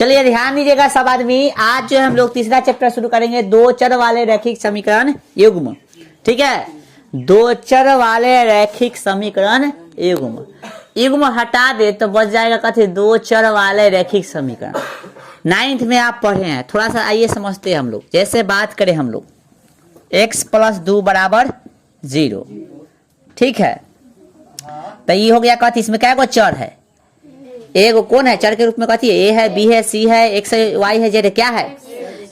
चलिए ध्यान दीजिएगा सब आदमी। आज जो हम लोग तीसरा चैप्टर शुरू करेंगे, दो चर वाले रैखिक समीकरण युग्म। ठीक है, दो चर वाले रैखिक समीकरण युग्म। युग्म हटा दे तो बच जाएगा कथी, दो चर वाले रैखिक समीकरण। 9th में आप पढ़े हैं, थोड़ा सा आइए समझते हैं हम लोग। जैसे बात करें हम लोग x + 2 = 0। ठीक है, तो ये हो गया कथी, इसमें क्या चर है, एक कौन है चर के रूप में, कथी है, ए है, बी है, सी है, एक्स है, वाई है, जेड है, क्या है,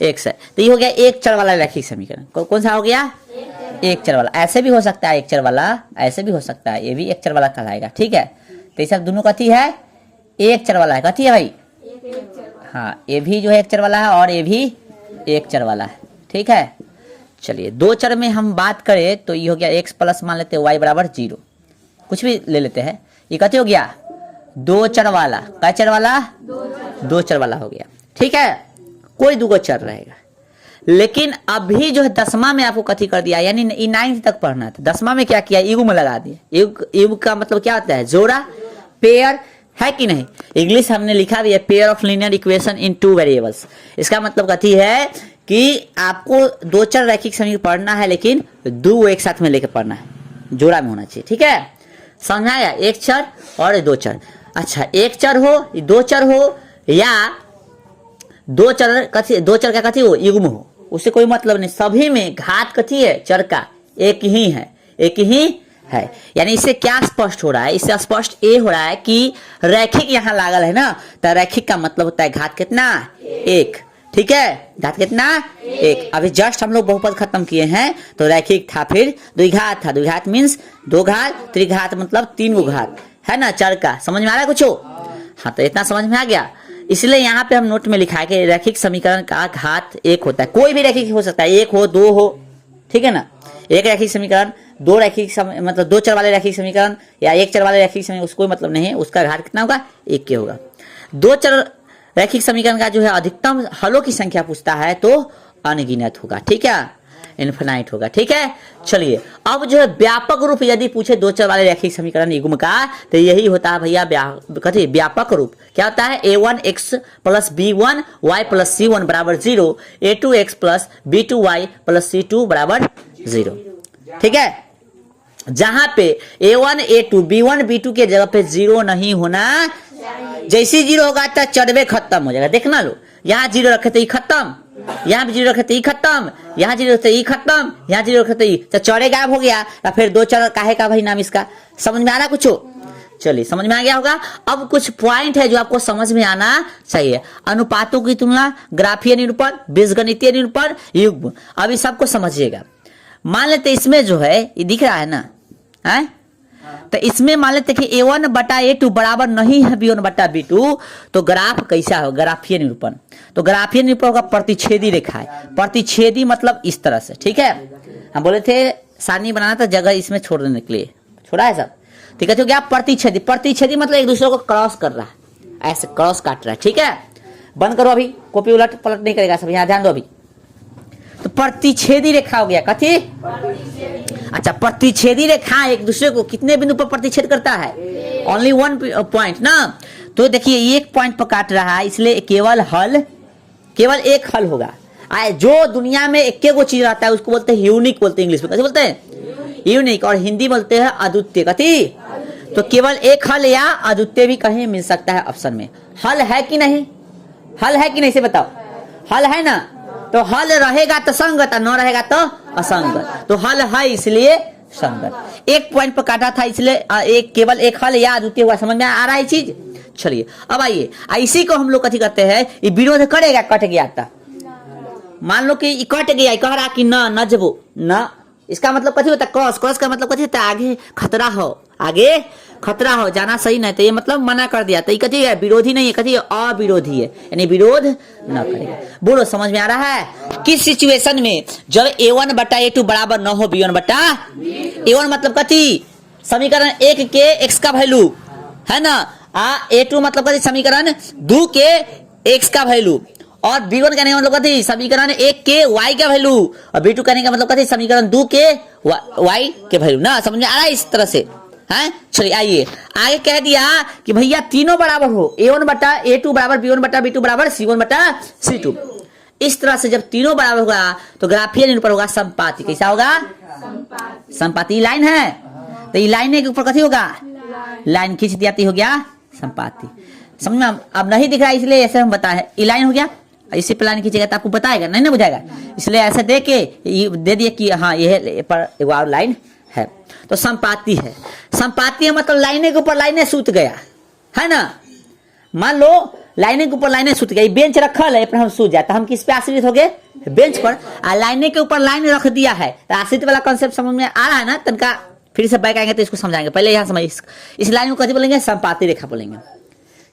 एक्स है। तो ये हो गया एक चर वाला रैखिक समीकरण। कौन सा हो गया, एक चर वाला। ऐसे भी हो सकता है एक चर वाला, ऐसे भी हो सकता है, ये भी एक चर वाला कहलाएगा। ठीक है, तो ये सब दोनों कथी है, एक चर वाला है। कथी है भाई, हाँ, ये भी जो है एक चर वाला है और ये भी एक चर वाला है। ठीक है, चलिए दो चर में हम बात करें तो ये हो गया x प्लस मान लेते हैं y = 0, कुछ भी ले लेते हैं। ये कथी हो गया, दो चर वाला। क्या चर वाला, दो चर वाला हो गया। ठीक है, कोई दो चर रहेगा। लेकिन अभी जो है 10वां में आपको कथी कर दिया, यानी 9th तक पढ़ना था, 10वां में क्या किया, युग्म लगा दिया। युग्म का मतलब क्या होता है, जोड़ा, पेयर, है कि नहीं। इंग्लिश हमने लिखा भी है, pair of linear equation in 2 variables. इसका मतलब कथी है कि आपको दो चर रैखिक समीकरण पढ़ना है, लेकिन दो एक साथ में लेकर पढ़ना है, जोड़ा में होना चाहिए। ठीक है, समझाया, एक चर और दो चर। अच्छा, एक चर हो, दो चर हो, या दो चर कथी, दो चर का कथी हो, युग्म हो, उससे कोई मतलब नहीं। सभी में घात कथी है, चर का एक ही है, एक ही है। यानी इससे क्या स्पष्ट हो रहा है, इससे स्पष्ट ये हो रहा है कि रैखिक यहाँ लागल है ना, तो रैखिक का मतलब होता है घात कितना, एक। ठीक है, घात कितना, एक। अभी जस्ट हम लोग बहुपद खत्म किए हैं, तो रैखिक था, फिर द्विघात था। द्विघात मीन्स दो घात, त्रिघात मतलब 3 गो घात है ना, चर का। समझ में आ रहा है कुछ हो, हाँ, तो इतना समझ में आ गया। इसलिए यहाँ पे हम नोट में लिखा है कि रैखिक समीकरण का घात एक होता है। कोई भी रैखिक हो सकता है, एक हो, दो हो, ठीक है ना। एक रैखिक समीकरण, दो रैखिक मतलब दो चर वाले रैखिक समीकरण या एक चर वाले रैखिक समीकरण, उसको कोई मतलब नहीं है, उसका घात कितना होगा, एक के होगा। दो चर रैखिक समीकरण का जो है अधिकतम हलों की संख्या पूछता है तो अनगिनत होगा। ठीक है, इनफिनाइट होगा। ठीक है, चलिए अब जो है व्यापक रूप यदि पूछे दो चर वाले रैखिक समीकरण युग्म का, तो यही होता है भैया कथी, व्यापक रूप। क्या होता है, a1x + b1 y + c1 = 0, a2x + b2 y + c2 = 0। ठीक है, जहां पे a1 a2 b1 b2 के जगह पे 0 नहीं होना, जैसे 0 होगा तो चरवे खत्म हो जाएगा। देखना लो, यहाँ 0 रखे तो ये खत्म, यहाँ भी 0 रखे तो ये खत्म, यहाँ 0 रखे तो ये खत्म, यहाँ 0 रखे तो ये, तो चौड़े गायब हो गया। तो फिर दो चर काहे का भाई नाम इसका। समझ में आ रहा कुछ हो, चलिए समझ में आ गया होगा। अब कुछ पॉइंट है जो आपको समझ में आना चाहिए। अनुपातों की तुलना, ग्राफीय निरूपण, बीजगणितीय निरूपण, युग्म। अभी सबको समझिएगा। मान लेते इसमें जो है ये दिख रहा है ना, है, तो इसमें मान लेते कि a1/a2 बराबर नहीं है b1/b2, तो ग्राफ कैसा हो, ग्राफीय निरूपण। तो ग्राफीय निरूपण होगा प्रतिच्छेदी रेखा है। प्रतिच्छेदी मतलब इस तरह से। ठीक है, हम बोले थे सारणी बनाना था, जगह इसमें छोड़ देने के लिए छोड़ा है सब। ठीक है, तो क्या प्रतिच्छेदी, प्रतिच्छेदी मतलब एक दूसरे को क्रॉस कर रहा है, ऐसे क्रॉस काट रहा है। ठीक है, बंद करो, अभी कॉपी उलट पलट नहीं करेगा सब, यहाँ ध्यान दो अभी। तो प्रतिच्छेदी रेखा हो गया, कथी, अच्छा, प्रतिच्छेदी रेखा एक दूसरे को कितने बिंदु पर प्रतिच्छेद करता है, ओनली 1 पॉइंट ना। तो देखिए एक पॉइंट पर काट रहा है, इसलिए केवल एक हल होगा। जो दुनिया में एक गो चीज रहता है उसको बोलते हैं यूनिक, बोलते हैं इंग्लिश में, कैसे बोलते हैं, यूनिक, और हिंदी बोलते हैं अद्वितीय। कथी, तो केवल एक हल या अद्वितीय भी कहीं मिल सकता है ऑप्शन में। हल है कि नहीं, हल है कि नहीं से बताओ, हल है ना, तो हल रहेगा तो संगत, न रहेगा तो असंगत। तो हल है इसलिए संगत। एक पॉइंट पर काटा था इसलिए एक केवल एक हल या अद्वितीय हुआ। समझ में आ रहा है चीज। चलिए अब आइए, इसी को हम लोग कथी करते हैं, ये विरोध करेगा, कट गया था, मान लो कि कट गया, कह रहा कि न जबो न, इसका मतलब कथी होता है, क्रॉस। क्रॉस का मतलब कथी होता है, आगे खतरा हो, आगे खतरा हो, जाना सही नहीं, तो ये मतलब मना कर दिया। तो ये कथी है, विरोधी नहीं है, कथी है, अविरोधी है, यानी विरोध न करेगा। बोलो समझ में आ रहा है। किस सिचुएशन में, जब a1/a2 बराबर न हो b1/a1 मतलब कथी, समीकरण 1 के x का वैल्यू है ना, a2 मतलब कथी, समीकरण 2 के x का वैल्यू, और b1 कहने का मतलब कथी, समीकरण 1 के y का वैल्यू, और b2 कहने का मतलब कथी, समीकरण 2 के y के वैल्यू ना। समझ में आ रहा है इस तरह से, है। चलिए आइए आगे कह दिया कि भैया तीनों बराबर हो, A1 बटा A2 बराबर B1 बटा B2 बराबर C1 बटा C2। इस तरह से जब तीनों बराबर होगा तो ग्राफीय निरूपण होगा संपाती। कैसा होगा? संपाती। लाइन है तो ये लाइन के ऊपर कथी होगा? लाइन खींच दिया हो गया संपाती। समझ में अब नहीं दिख रहा इसलिए ऐसे हम बताए ये लाइन हो गया। इसी पे लाइन खींचेगा तो आपको बताएगा नहीं ना बुझाएगा, इसलिए ऐसे दे के दे दिए कि हाँ ये पर एक और लाइन है तो संपाती है। संपाती है मतलब लाइने के ऊपर लाइने सूत गया है ना। मान लो लाइने के ऊपर लाइने सूत गई, बेंच रखल है पर हम सूत जाए तो हम किस पे आश्रित हो गए? बेंच पर। और लाइने के ऊपर लाइन रख दिया है तो आश्रित वाला कॉन्सेप्ट समझ में आ रहा है ना। तनका फिर से बैक आएंगे तो इसको समझाएंगे। पहले यहाँ समझ इस लाइन को कथी बोलेंगे? संपाती रेखा बोलेंगे।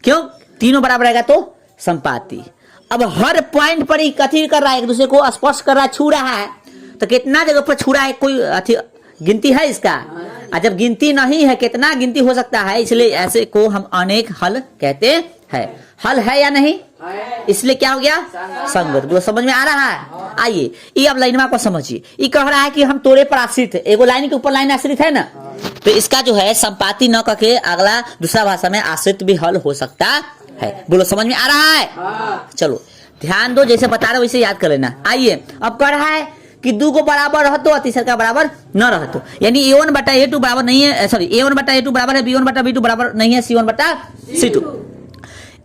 क्यों? तीनों बराबर रहेगा तो संपाती। अब हर पॉइंट पर ही कथी कर रहा है? एक दूसरे को स्पर्श कर रहा है, छू रहा है। तो कितना जगह पर छू रहा है कोई गिनती है इसका? और जब गिनती नहीं है कितना गिनती हो सकता है, इसलिए ऐसे को हम अनेक हल कहते हैं। हल है या नहीं? इसलिए क्या हो गया? संगत। वो समझ में आ रहा है? आइए ये अब लाइनवा को समझिए। ये कह रहा है कि हम तोड़े पर आश्रित है, एगो लाइन के ऊपर लाइन आश्रित है ना, तो इसका जो है संपाती न करके अगला दूसरा भाषा में आश्रित भी हल हो सकता है। बोलो समझ में आ रहा है? चलो ध्यान दो, जैसे बता रहे वैसे याद कर लेना। आइए अब कह रहा है कि दो को बराबर रहतो और तीसरा का बराबर न रहतो, यानी A1 बटा A2 बराबर नहीं है, सॉरी A1 बटा A2 बराबर है, B1 बटा B2 बराबर नहीं है, C1 बटा C2।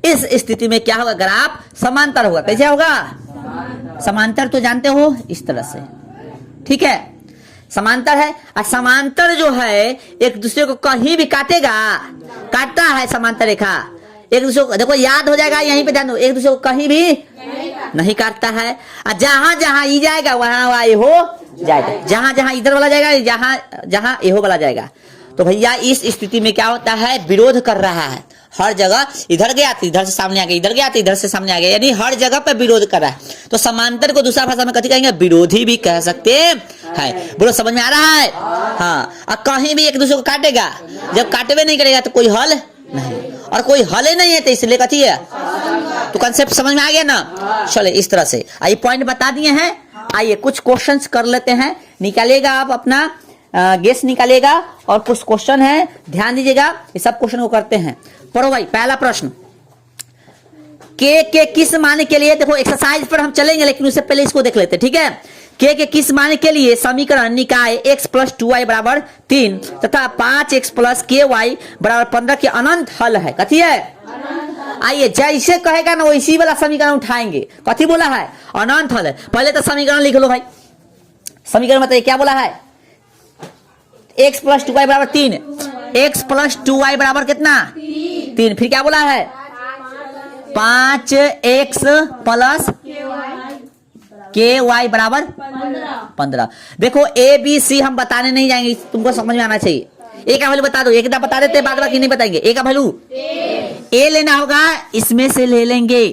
इस स्थिति में क्या होगा? ग्राफ समांतर होगा। कैसे होगा? समांतर तो जानते हो इस तरह से, ठीक है। समांतर है और समांतर जो है एक दूसरे को कहीं भी काटेगा, काटता है समांतर रेखा एक दूसरे को। देखो याद हो जाएगा, यहीं पे ध्यान दो, एक दूसरे को कहीं भी नहीं काटता है। और जहां जहां ई जाएगा वहां वहां ये हो जाएगा, जहां जहां इधर वाला जाएगा जहां जहां ये हो वाला जाएगा। तो भैया इस स्थिति में क्या होता है? विरोध कर रहा है। हर जगह इधर गया तो इधर से सामने आ गया, इधर गया तो इधर से सामने आ गया, यानी हर जगह पे विरोध कर रहा है। तो समांतर को दूसरा भाषा में कथी कहेंगे? विरोधी भी कह सकते हैं। बोलो समझ में आ रहा है? हाँ। और कहीं भी एक दूसरे को काटेगा, जब काटवे नहीं करेगा तो कोई हल नहीं, और कोई हल ही नहीं है तो इसलिए कथी है? तो कंसेप्ट समझ में आ गया ना। चले इस तरह से आइए पॉइंट बता दिए हैं। आइए कुछ क्वेश्चंस कर लेते हैं, निकालिएगा आप अपना गेस निकालिएगा। और कुछ क्वेश्चन है ध्यान दीजिएगा, ये सब क्वेश्चन को करते हैं। पढ़ो भाई पहला प्रश्न, के किस मान के लिए, देखो एक्सरसाइज पर हम चलेंगे लेकिन उससे पहले इसको देख लेते हैं, ठीक है। के किस मान के लिए समीकरण निकाय x प्लस 2y बराबर 3 तथा 5x प्लस ky बराबर 15 के अनंत हल है। कथी है? आइए जैसे कहेगा ना वैसी वाला समीकरण उठाएंगे। कथी बोला है? अनंत हल है। पहले तो समीकरण लिख लो भाई। समीकरण बताइए क्या बोला है? x प्लस 2y बराबर 3, x प्लस 2y बराबर कितना? 3। फिर क्या बोला है? 5x प्लस ky बराबर 15। देखो ए बी सी हम बताने नहीं जाएंगे, तुमको समझ में आना चाहिए। ए का वैल्यू बता दो, एक बता देते बाद बाकी नहीं बताएंगे। ए का वैल्यू ए लेना होगा, इसमें से ले लेंगे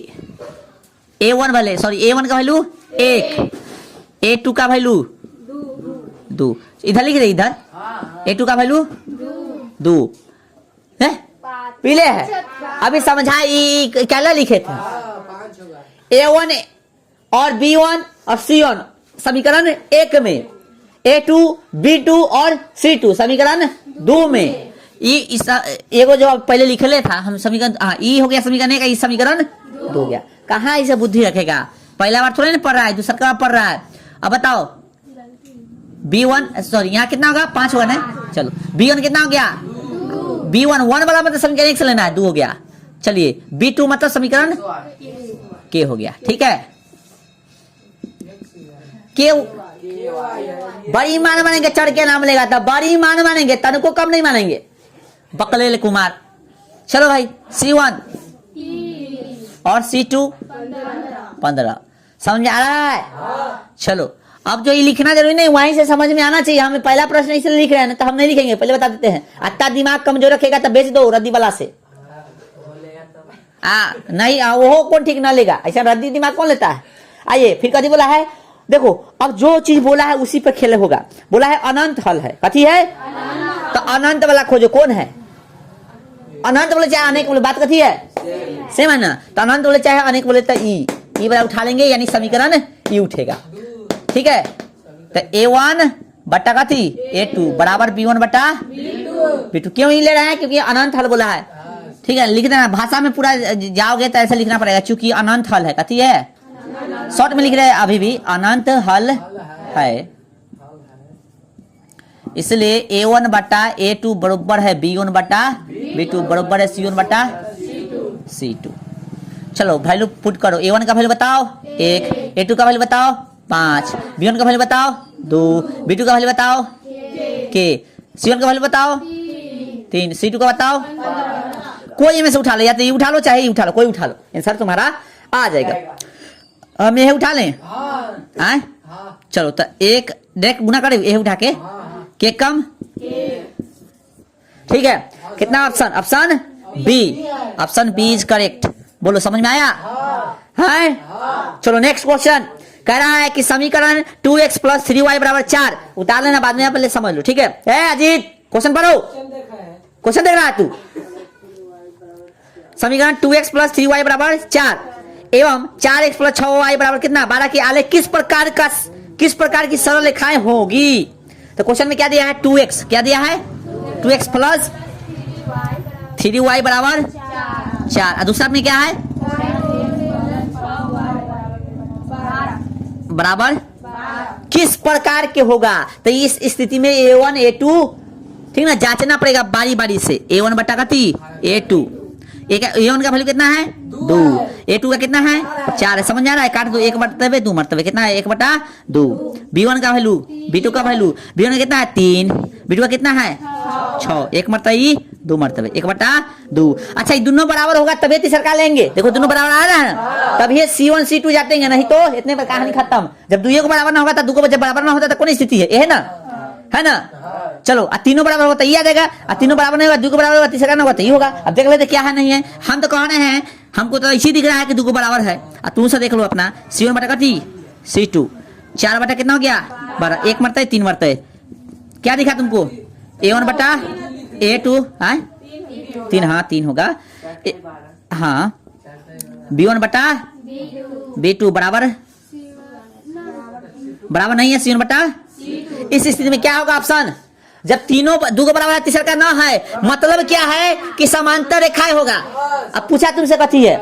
A1 वाले, सॉरी A1 का वैल्यू 1, A2 का वैल्यू 2, इधर लिख रहे इधर A2 का वैल्यू 2 है, पीले है। अभी समझा क्या लिखे थे? A1 और B1 और C1 समीकरण 1 में, A2 B2 और C2 समीकरण 2 में। एगो जो पहले लिखले था हम समीकरण, ई हो गया समीकरण 1, इस समीकरण 2 हो गया। कहाँ इसे बुद्धि रखेगा? पहला बार थोड़ा ना पढ़ रहा है, दूसरा बार पढ़ रहा है। अब बताओ B1 सॉरी यहाँ कितना होगा? 5 होगा ना। चलो B1 कितना हो गया? B1 1 वाला मतलब समीकरण 1 से लेना है, 2 हो गया। चलिए B2 मतलब समीकरण के हो गया, ठीक है। के बड़ी मान मानेंगे, चढ़ के नाम लेगा तब बड़ी मान मानेंगे, तन को कम नहीं मानेंगे। बकलेल कुमार। चलो भाई C1 और C2 15 समझ में आ रहा है? चलो अब जो ये लिखना जरूरी नहीं, वहीं से समझ में आना चाहिए। हमें पहला प्रश्न इसलिए लिख रहे हैं ना, तो हम नहीं लिखेंगे, पहले बता देते हैं। अत्ता दिमाग कमजोर रखेगा तो बेच दो रद्दी वाला से। नहीं वो कौन ठीक ना लेगा, ऐसा रद्दी दिमाग कौन लेता है? आइए फिर कभी बोला है, देखो अब जो चीज बोला है उसी पर खेल होगा। बोला है अनंत हल है। कथी है? तो अनंत वाला खोजो। कौन है अनंत? बोले चाहे अनेक बोले, बात कथी है? सेम है ना। तो अनंत बोले चाहे अनेक बोले तो ई वाला उठा लेंगे, यानी समीकरण ई उठेगा, ठीक है। तो A1 बट्टा का थी A2 बराबर B1 बट्टा B2। क्यों ही ले रहे हैं? क्योंकि अनंत हल बोला है। ठीक है, लिख देना भाषा में पूरा जाओगे तो ऐसा लिखना पड़ेगा, क्योंकि अनंत हल है। कथी है? शॉर्ट में लिख रहे हैं अभी भी, अनंत हल है। इसलिए A1 बट्टा A2 बराबर है B1 बट्टा B2 बराबर है C1 बट्टा C2। चलो वैल्यू पुट करो। A1 का वैल्यू बताओ 1, A2 का वैल्यू बताओ 5, B1 का वैल्यू बताओ 2, B2 का वैल्यू बताओ K, C1 का वैल्यू बताओ 3, C2 का बताओ। कोई में से उठा लो, या तो ये उठा लो चाहे ये उठा लो, कोई उठा लो, आंसर तुम्हारा आ जाएगा। हम ये उठा लें? हाँ। चलो तो एक डायरेक्ट गुना करें ये उठा के कम। ठीक है, कितना option? Option B, option B is correct. बोलो समझ में आया? है? चलो नेक्स्ट क्वेश्चन कह रहा है कि समीकरण 2x प्लस 3y बराबर 4 उतार लेना, बाद में पहले समझ लो। ठीक है अजीत, क्वेश्चन पढ़ो। क्वेश्चन देख रहा है तू? समीकरण 2x प्लस 3y बराबर 4 एवं 4x प्लस 6y बराबर कितना 12 की आलेख किस प्रकार की सरल रेखाएं होगी? तो क्वेश्चन में क्या दिया है? 2x, क्या दिया है? 2x प्लस 3y बराबर 4, और दूसरा में क्या है? बराबर किस प्रकार के होगा? तो इस स्थिति में A1 A2 ठीक ना, जांचना पड़ेगा बारी बारी से। A1 बटा का A2, A1 का वैल्यू कितना है? 2, A2 का कितना है? 4 है। समझ आ रहा है? काट दो, 1 मरतबे 2 मरतबे कितना है? 1 बटा 2। B1 का वैल्यू, B2 का वैल्यू, B1 का कितना है? 3, B2 का कितना है? 6, 1 मरतबे 2 मरतबे 1 बटा 2। अच्छा ये दोनों बराबर होगा तभी तीसरा का लेंगे। देखो दोनों बराबर आ रहा है तब ये C1 C2 जाते हैं, नहीं तो इतने पर कहानी खत्म। जब 2 को बराबर ना होगा तो 2 को जब बराबर ना होता तो कौन स्थिति है? ये है ना? चलो तीनों बराबर होगा तो ये आ जाएगा, तीनों बराबर नहीं होगा 2 को बराबर होगा तीसरा ना होगा तो ये होगा। अब देख लेते क्या है नहीं है। हम तो कह रहे हैं, हमको तो इसी दिख रहा है कि 2 को बराबर है। अब तुम से देख लो अपना C1 बटा का C2 4 बटा कितना हो गया 12, 1 मरता है 3 मरता है। क्या दिखा तुमको? A1 बटा A2 3, हाँ 3 होगा। हाँ B1 बटा B2 बराबर नहीं है C1 बटा। इस स्थिति में क्या होगा ऑप्शन? जब तीनों 2 को बराबर है तीसरा का ना है, मतलब क्या है कि समांतर रेखाएं होगा। अब पूछा तुमसे कथी है?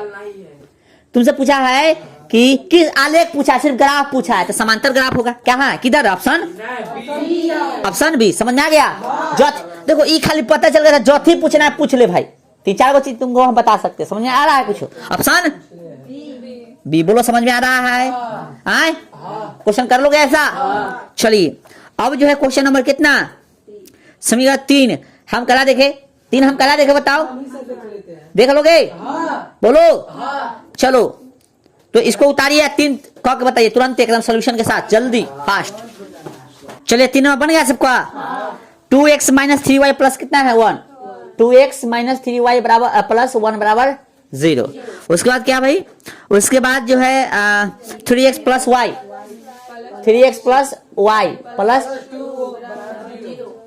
तुमसे पूछा है कि किस आलेख पूछा, सिर्फ ग्राफ पूछा है तो समांतर ग्राफ होगा। क्या है? किधर? Option B. समझ में आ गया? देखो ये खाली पता चल गया, चौथी पूछना है पूछ ले भाई, 3-4 गो चीज तुमको हम बता सकते। समझ में आ रहा है कुछ? ऑप्शन बी बोलो, समझ में आ रहा है? क्वेश्चन कर लोगे ऐसा? चलिए अब जो है क्वेश्चन नंबर कितना? समीकरण 3 हम करा देखे, 3 हम करा देखे, बताओ देख लोगे? बोलो। चलो तो इसको उतारिए, 3 कह के बताइए तुरंत एकदम सोल्यूशन के साथ, जल्दी फास्ट। चलिए 3 बन गया सबका। 2x माइनस 3y प्लस कितना है 1, 2x माइनस 3y बराबर प्लस 1 बराबर 0। उसके बाद क्या भाई? उसके बाद जो है 3x plus y, 3x plus y plus,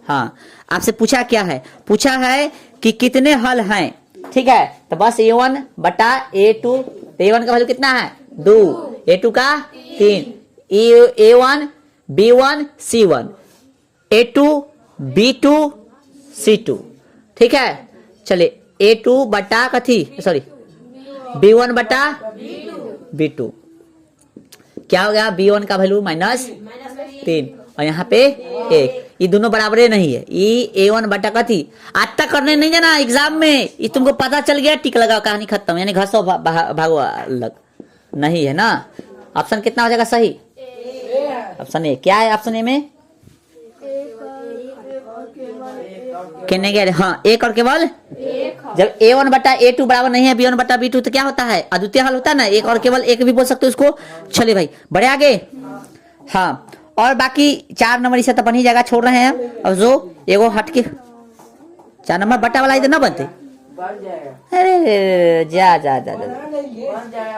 हाँ आपसे पूछा क्या है? पूछा है कि कितने हल हैं। ठीक है, तो बस A1 बटा A2, A1 का वैल्यू कितना है 2, A2 का 3, A1 B1 C1, A2 B2 C2। ठीक है, चले A2 बटा कथी, सॉरी B1 बटा B2, क्या हो गया? B1 का वैल्यू -3 और यहाँ पे 1, ये दोनों बराबर नहीं है। ये A1 बटा कथी आज तक करने नहीं जाना एग्जाम में, ये तुमको पता चल गया, टिक लगा, कहानी खत्म। यानी घसो भागो अलग नहीं है ना। ऑप्शन कितना हो जाएगा सही? Option A. क्या है ऑप्शन ए में? कितने गए? हाँ एक और केवल। जब A1 बटा A2 बराबर नहीं है B1 बटा B2 तो क्या होता है? अद्वितीय हल होता है ना, एक और केवल एक भी बोल सकते हो इसको। चलिए भाई बढ़े आगे। हाँ और बाकी 4 नंबर इसे तो बन ही जाएगा, छोड़ रहे हैं हम। अब जो एगो हटके 4 नंबर बटा वाला इधर ना बनते। अरे जा जा जा जा,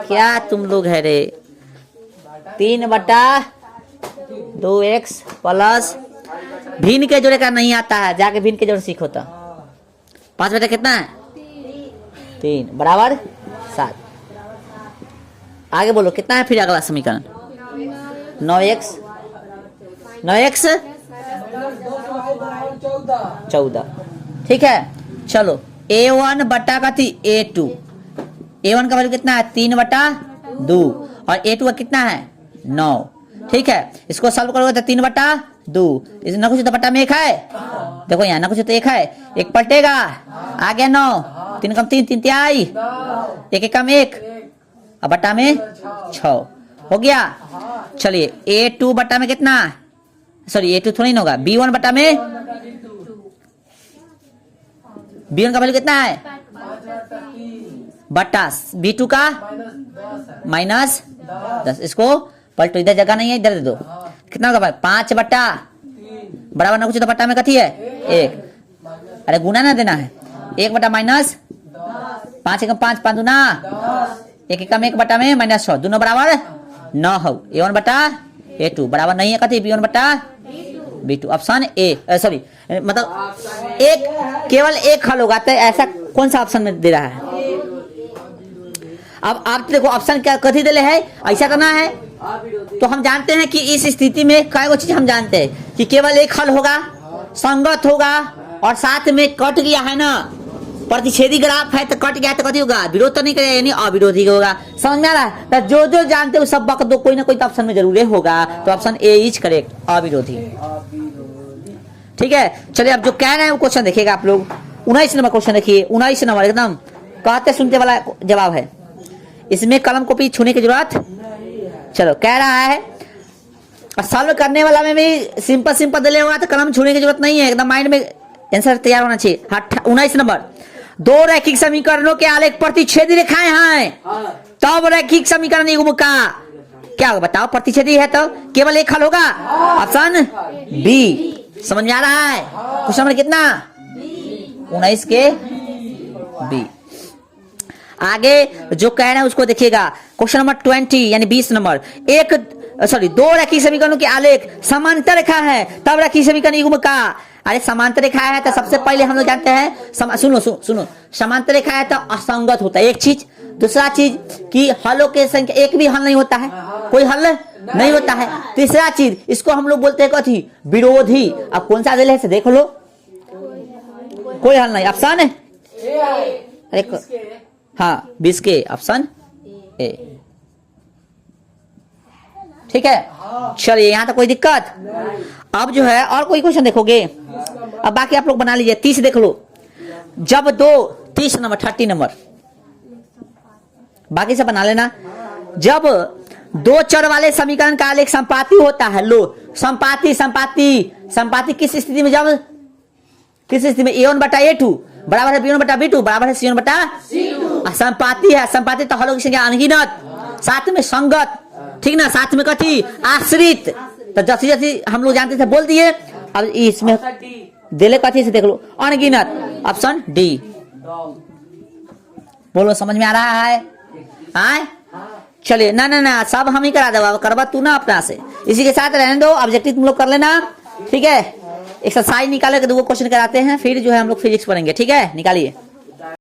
क्या तुम लोग है रे। 3 बटा 2x प्लस भिन्न के जोड़े का नहीं आता है, जाके भिन्न के जोड़े सीखो तो। 5 बटा कितना है 3 बराबर 7। आगे बोलो कितना है फिर अगला समीकरण? 9x 14। ठीक है, चलो A1 बटा का थी A2। A1 का वैल्यू कितना है 3/2 और A2 का कितना है 9। ठीक है, इसको सॉल्व करोगे तो 3/2, इस न कुछ तो बटा में 1 है, देखो यहाँ ना कुछ तो 1 है, 1 पलटेगा, आ गया 9, 3 कम 3, 3 तिहाई, 1 कम 1 और बटा में 6 हो गया। चलिए A2 बटा में कितना, सॉरी A2 थोड़ी ना होगा, B1 बटा में, B1 का वैल्यू कितना है बटा B2 का -10, इसको पलटो, इधर जगह नहीं है, इधर दे दो, कितना होगा भाई 5 बटा बराबर ना कुछ तो बटा में कथी है 1, अरे गुना ना देना है, 1 बटा -5, 5 5 दूना 1 कम 1 बटा में -6, दोनों बराबर 9 हो। A1 बटा A2 बराबर नहीं है कथी B1 बटा B2, ऑप्शन ए, सॉरी मतलब एक केवल एक हल होगा, तो ऐसा कौन सा ऑप्शन में दे रहा है। अब आप देखो ऑप्शन क्या कथी दिले है, ऐसा करना है, तो हम जानते हैं कि इस स्थिति में कई चीज हम जानते हैं कि केवल एक हल होगा, संगत होगा और साथ में कट गया है ना, प्रतिच्छेदी ग्राफ है तो कट गया तो कथी होगा, विरोध तो नहीं करेगा, यानी अविरोधी होगा। समझ में आ रहा है, तो जो जो जानते हो सब वक्त दो, कोई ना कोई तो ऑप्शन में जरूर होगा, तो ऑप्शन ए इज करेक्ट, अविरोधी। ठीक है, चलिए अब जो कह रहे हैं वो क्वेश्चन देखिएगा आप लोग, 19 नंबर क्वेश्चन देखिए, 19 नंबर एकदम कहते सुनते वाला जवाब है, इसमें कलम कॉपी छूने की जरूरत। चलो कह रहा है, सॉल्व करने वाला में भी सिंपल सिंपल दिले हुआ तो कलम छूने की जरूरत नहीं है, एकदम माइंड में आंसर तैयार होना चाहिए। 19 नंबर, दो रैखिक समीकरणों के आलेख प्रतिच्छेदी रेखाएं हैं, तब रैखिक समीकरण युग्म का क्या होगा बताओ, प्रतिच्छेदी है तो केवल एक हल होगा, ऑप्शन बी। समझ में आ रहा है, क्वेश्चन नंबर कितना 19 के बी। आगे जो कह रहे हैं उसको देखिएगा, क्वेश्चन नंबर 20 यानी 20 नंबर, दो रैखिक समीकरणों के आलेख समांतर रेखा है तब रैखिक समीकरण युग्म का। अरे समांतर रेखा है तो सबसे पहले हम लोग जानते हैं, सुनो समांतर रेखा है तो असंगत होता है एक चीज, दूसरा चीज कि हलों के संख्या एक भी हल नहीं होता है, कोई हल नहीं होता है, तीसरा चीज इसको हम लोग बोलते हैं कथी, विरोधी। अब कौन सा दिल है देख लो, कोई हल नहीं, ऑप्शन है अरे हाँ 20 के ऑप्शन ए। ठीक है, चलिए यहाँ तक कोई दिक्कत। अब जो है और कोई क्वेश्चन देखोगे, अब बाकी आप लोग बना लीजिए, 30 देख लो, जब 30 नंबर 30 नंबर बाकी से बना लेना, जब दो चर वाले समीकरण का आलेख संपाती होता है, लो संपाती किस स्थिति में, जब किस स्थिति में A1 बटा A2 बराबर है B1 बटा B2 बराबर है C1 बटा C2, संपाती है, संपाती तो हलों की संख्या अनगिनत, साथ में संगत, ठीक ना, साथ में कथी आश्रित, तो जैसी जैसी हम लोग जानते थे बोल दिए। अब इसमें दिले कथी से देख लो, अनगिनत, ऑप्शन डी। बोलो समझ में आ रहा है, आए चलिए ना सब हम ही करा दो, करवा तू ना अपना से, इसी के साथ रहने दो, ऑब्जेक्टिव तुम लोग कर लेना। ठीक है, एक्सरसाइज निकाले के दो क्वेश्चन कराते हैं, फिर जो है हम लोग फिजिक्स पढ़ेंगे। ठीक है, निकालिए।